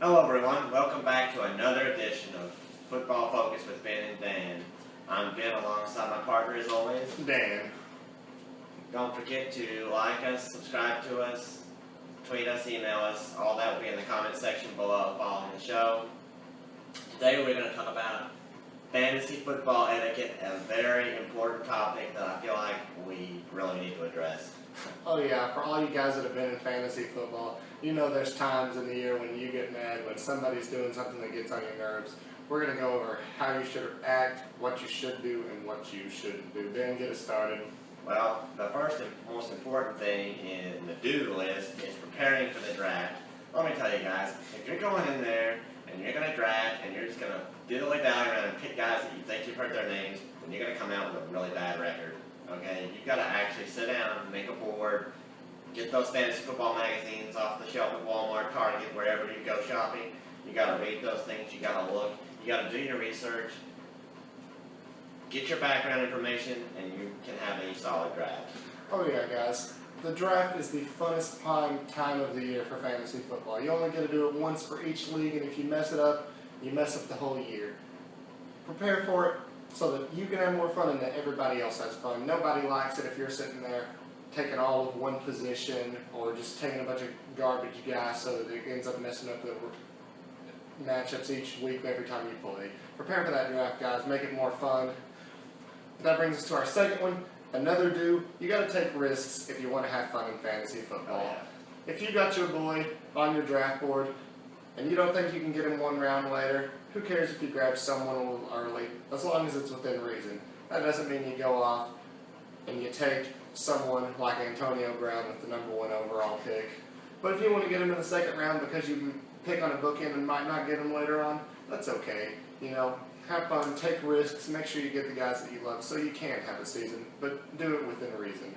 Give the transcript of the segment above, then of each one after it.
Hello everyone, welcome back to another edition of Football Focus with Ben and Dan. I'm Ben alongside my partner as always, Dan. Don't forget to like us, subscribe to us, tweet us, email us, all that will be in the comment section below following the show. Today we're going to talk about fantasy football etiquette, a very important topic that I feel like we really need to address. Oh yeah, for all you guys that have been in fantasy football, you know there's times in the year when you get mad when somebody's doing something that gets on your nerves. We're going to go over how you should act, what you should do, and what you shouldn't do. Ben, get us started. Well, the first and most important thing in the do list is preparing for the draft. Let me tell you guys, if you're going in there and you're going to draft and you're just going to diddly-dally around and pick guys that you think you've heard their names, then you're going to come out with a really bad record. Okay, you've got to actually sit down, make a board, get those fantasy football magazines off the shelf at Walmart, Target, wherever you go shopping. You got to read those things, you got to look, you got to do your research, get your background information, and you can have a solid draft. Oh yeah, guys. The draft is the funnest time of the year for fantasy football. You only get to do it once for each league, and if you mess it up, you mess up the whole year. Prepare for it so that you can have more fun and that everybody else has fun. Nobody likes it if you're sitting there taking all of one position or just taking a bunch of garbage guys so that it ends up messing up the matchups each week every time you play. Prepare for that draft, guys. Make it more fun. That brings us to our second one. Another do. You got to take risks if you want to have fun in fantasy football. Oh, yeah. If you got your boy on your draft board and you don't think you can get him one round later, who cares if you grab someone a little early, as long as it's within reason. That doesn't mean you go off and you take someone like Antonio Brown with the #1 overall pick. But if you want to get him in the second round because you pick on a bookend and might not get him later on, that's okay. You know, have fun, take risks, make sure you get the guys that you love so you can have a season, but do it within reason.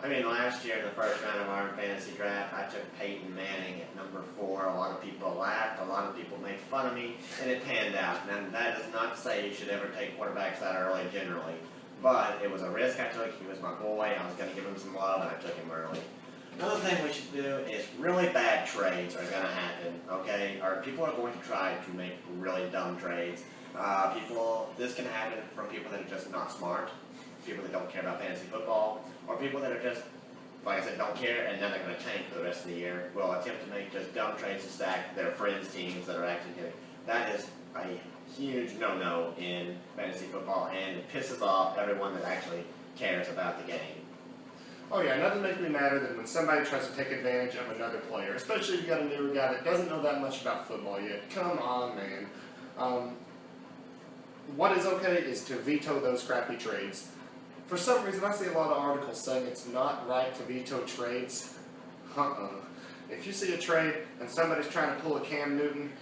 I mean, last year in the first round of our fantasy draft, I took Peyton Manning at #4. A lot of people laughed, a lot of people made fun of me, and it panned out. And that is not to say you should ever take quarterbacks that early generally, but it was a risk I took. He was my boy. I was going to give him some love, and I took him early. Another thing we should do is really bad trades are going to happen, okay? Or people are going to try to make really dumb trades. This can happen from people that are just not smart, people that don't care about fantasy football, or people that are just, like I said, don't care, and then they're going to tank for the rest of the year. Will attempt to make just dumb trades to stack their friends' teams that are actually getting. That is a huge no-no in fantasy football, and it pisses off everyone that actually cares about the game. Oh yeah, nothing makes me madder than when somebody tries to take advantage of another player, especially if you got a newer guy that doesn't know that much about football yet. Come on, man. What is okay is to veto those crappy trades. For some reason, I see a lot of articles saying it's not right to veto trades. If you see a trade and somebody's trying to pull a Cam Newton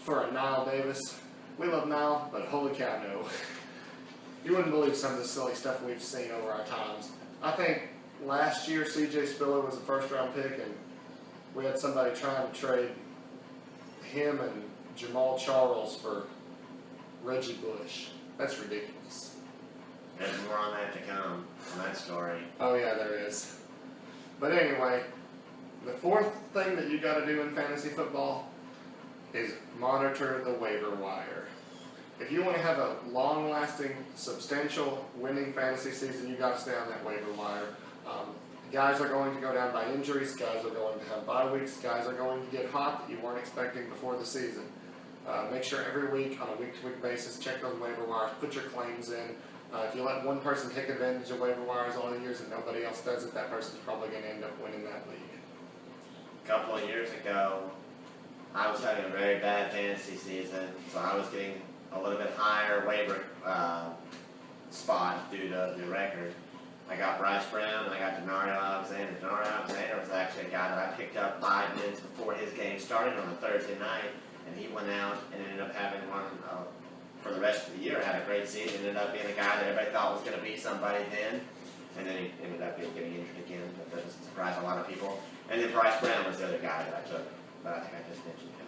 for a Nile Davis, we love Nile, but holy cow, no. You wouldn't believe some of the silly stuff we've seen over our times. I think last year C.J. Spiller was a first-round pick, and we had somebody trying to trade him and Jamal Charles for Reggie Bush. That's ridiculous. There's more on that to come, on that story. Oh yeah, there is. But anyway, the fourth thing that you got to do in fantasy football is monitor the waiver wire. If you want to have a long-lasting, substantial winning fantasy season, you got to stay on that waiver wire. Guys are going to go down by injuries. Guys are going to have bye weeks. Guys are going to get hot that you weren't expecting before the season. Make sure every week, on a week-to-week basis, check those waiver wires, put your claims in. If you let one person take advantage of waiver wires all the years and nobody else does it, that person's probably going to end up winning that league. A couple of years ago, I was having a very bad fantasy season, so I was getting a little bit higher waiver spot due to the record. I got Bryce Brown and I got Denario Alexander. Denario Alexander was actually a guy that I picked up 5 minutes before his game started on a Thursday night, and he went out and ended up having one for the rest of the year. Had a great season. Ended up being a guy that everybody thought was going to be somebody then, and then he ended up getting injured again. That doesn't surprise a lot of people. And then Bryce Brown was the other guy that I took, but I think I just mentioned him.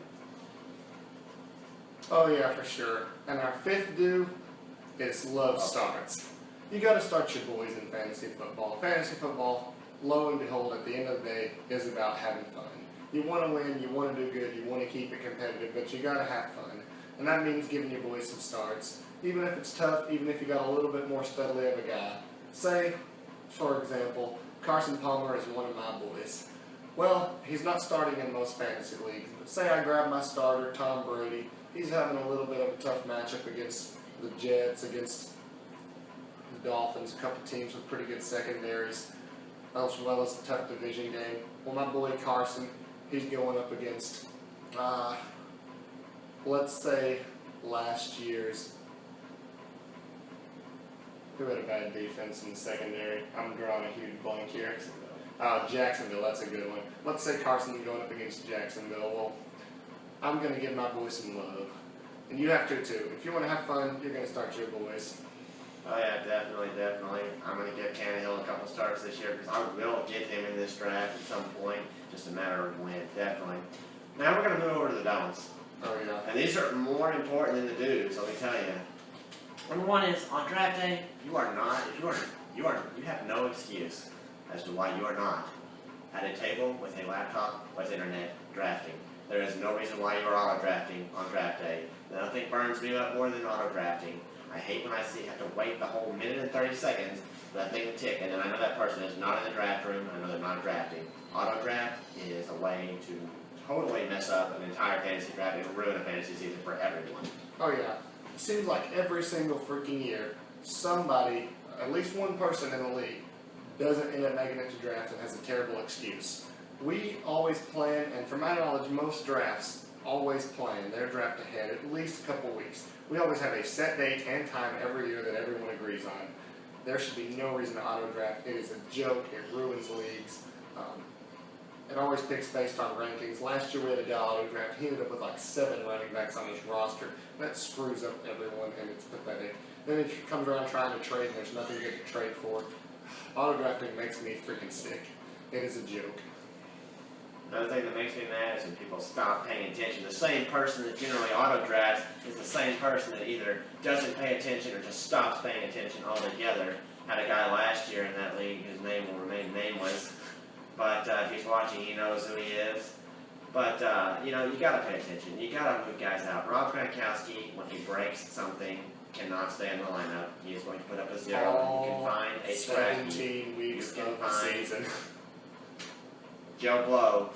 Oh yeah, for sure. And our fifth do is love starts. You got to start your boys in fantasy football. Fantasy football, lo and behold, at the end of the day, is about having fun. You want to win, you want to do good, you want to keep it competitive, but you got to have fun. And that means giving your boys some starts. Even if it's tough, even if you got a little bit more studly of a guy. Say, for example, Carson Palmer is one of my boys. Well, he's not starting in most fantasy leagues, but say I grab my starter, Tom Brady. He's having a little bit of a tough matchup against the Jets, against the Dolphins, a couple teams with pretty good secondaries, as well as a tough division game. Well, my boy Carson, he's going up against, let's say, last year's, who had a bad defense in the secondary? I'm drawing a huge blank here. Jacksonville, that's a good one. Let's say Carson's going up against Jacksonville. Well, I'm going to give my boys some love. And you have to too. If you want to have fun, you're going to start your boys. Oh yeah, definitely. I'm going to give Tannehill a couple starts this year because I will get him in this draft at some point. Just a matter of when, definitely. Now we're going to move over to the don'ts. Oh yeah. And these are more important than the do's, let me tell you. Number one is, on draft day, you have no excuse as to why you are not at a table with a laptop with internet drafting. There is no reason why you are auto drafting on draft day. Nothing burns me up more than auto drafting. I hate when I have to wait the whole minute and 30 seconds for that thing to tick, and then I know that person is not in the draft room, I know they're not drafting. Auto draft is a way to totally mess up an entire fantasy draft and ruin a fantasy season for everyone. Oh yeah. It seems like every single freaking year, somebody, at least one person in the league, doesn't end up making it to draft and has a terrible excuse. We always plan, and from my knowledge, most drafts always plan their draft ahead at least a couple weeks. We always have a set date and time every year that everyone agrees on. There should be no reason to auto draft. It is a joke. It ruins leagues. It always picks based on rankings. Last year we had a guy auto draft. He ended up with like 7 running backs on his roster. That screws up everyone, and it's pathetic. Then it comes around trying to trade, and there's nothing good to trade for. Auto drafting makes me freaking sick. It is a joke. Another thing that makes me mad is when people stop paying attention. The same person that generally auto drafts is the same person that either doesn't pay attention or just stops paying attention altogether. Had a guy last year in that league, his name will remain nameless, but if he's watching, he knows who he is. But, you gotta pay attention. You gotta move guys out. Rob Gronkowski, when he breaks something, cannot stay in the lineup. He is going to put up a 0, and you can find a scratch. 17 weeks of the season. Joe Blow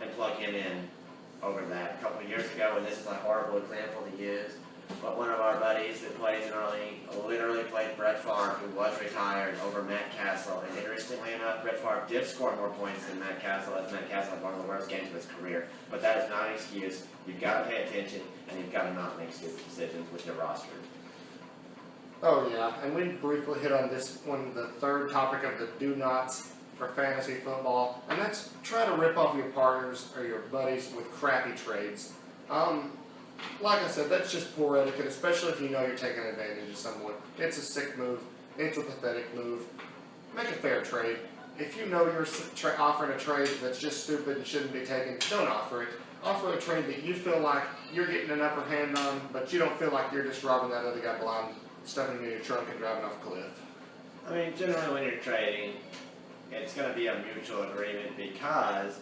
and plug him in over that. A couple of years ago, and this is a horrible example to use, but one of our buddies that plays in our league literally played Brett Favre, who was retired, over Matt Castle. And interestingly enough, Brett Favre did score more points than Matt Castle, as Matt Castle had one of the worst games of his career. But that is not an excuse. You've got to pay attention, and you've got to not make stupid decisions with your roster. Oh yeah, and we briefly hit on this one, the third topic of the do-nots for fantasy football, and that's try to rip off your partners or your buddies with crappy trades. Like I said, that's just poor etiquette, especially if you know you're taking advantage of someone. It's a sick move. It's a pathetic move. Make a fair trade. If you know you're offering a trade that's just stupid and shouldn't be taken, don't offer it. Offer a trade that you feel like you're getting an upper hand on, but you don't feel like you're just robbing that other guy blind, stuffing him in your trunk and driving off a cliff. I mean, generally when you're trading, it's going to be a mutual agreement because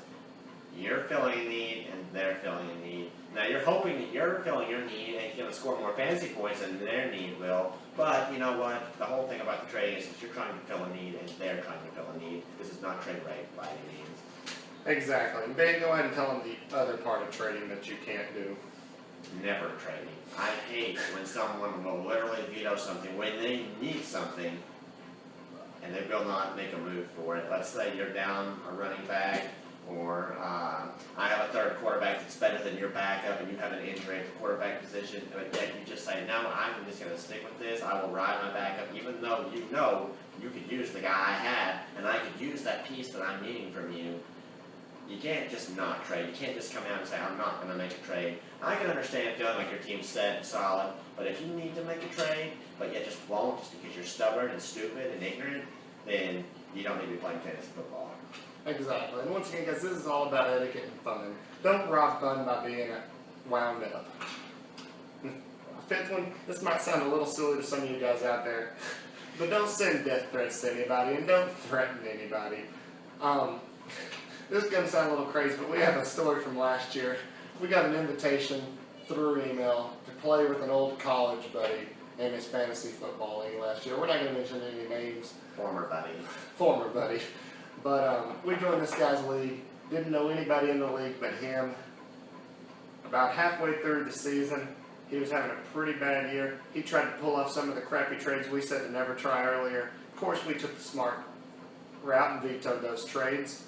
you're filling a need and they're filling a need. Now, you're hoping that you're filling your need and you're going to score more fantasy points than their need will, but you know what? The whole thing about the trading is that you're trying to fill a need and they're trying to fill a need. This is not trade right by any means. Exactly. And Ben, go ahead and tell them the other part of trading that you can't do. Never trading. I hate when someone will literally veto something when they need something and they will not make a move for it. Let's say you're down a running back, or I have a third quarterback that's better than your backup and you have an injury at the quarterback position, but yet you just say, no, I'm just going to stick with this. I will ride my backup even though you know you could use the guy I had and I could use that piece that I'm needing from you. You can't just not trade. You can't just come out and say, I'm not going to make a trade. I can understand feeling like your team's set and solid, but if you need to make a trade, but yet just won't just because you're stubborn and stupid and ignorant, then you don't need to be playing fantasy football. Exactly. And once again, guys, this is all about etiquette and fun. Don't rob fun by being wound up. Fifth one, this might sound a little silly to some of you guys out there, but don't send death threats to anybody and don't threaten anybody. This is gonna sound a little crazy, but we have a story from last year. We got an invitation through email to play with an old college buddy in his fantasy football league last year. We're not gonna mention any names. Former buddy. Former buddy. But we joined this guy's league. Didn't know anybody in the league but him. About halfway through the season, he was having a pretty bad year. He tried to pull off some of the crappy trades we said to never try earlier. Of course, we took the smart route and vetoed those trades.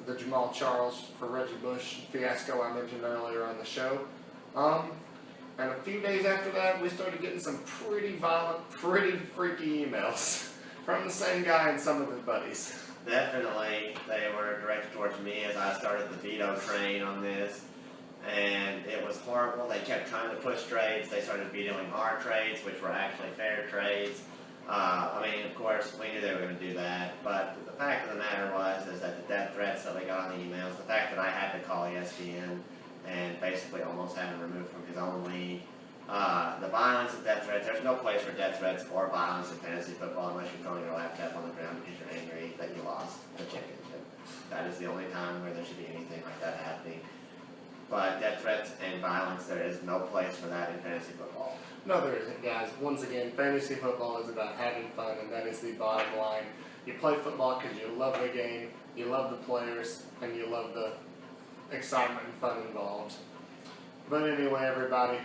The Jamal Charles for Reggie Bush fiasco I mentioned earlier on the show. And a few days after that, we started getting some pretty violent, pretty freaky emails from the same guy and some of his buddies. Definitely, they were directed towards me as I started the veto train on this, and it was horrible. They kept trying to push trades. They started vetoing our trades, which were actually fair trades. I mean, of course, we knew they were going to do that, but the fact of the matter is that the death threats that we got on the emails, the fact that I had to call ESPN and basically almost have him removed from his own league, the violence of death threats. There's no place for death threats or violence in fantasy football unless you're throwing your laptop on the ground because you're angry that you lost the championship. That is the only time where there should be anything like that happening. But death threats and violence, there is no place for that in fantasy football. No, there isn't, guys. Once again, fantasy football is about having fun, and that is the bottom line. You play football because you love the game, you love the players, and you love the excitement and fun involved. But anyway, everybody,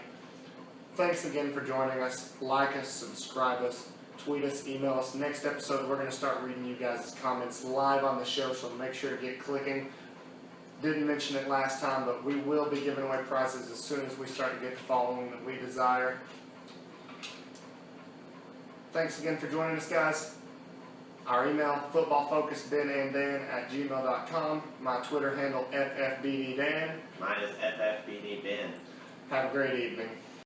thanks again for joining us. Like us, subscribe us, tweet us, email us. Next episode, we're going to start reading you guys' comments live on the show, so make sure to get clicking. Didn't mention it last time, but we will be giving away prizes as soon as we start to get the following that we desire. Thanks again for joining us, guys. Our email, footballfocusbenanddan@gmail.com. My Twitter handle, FFBDdan. Mine is FFBD Ben. Have a great evening.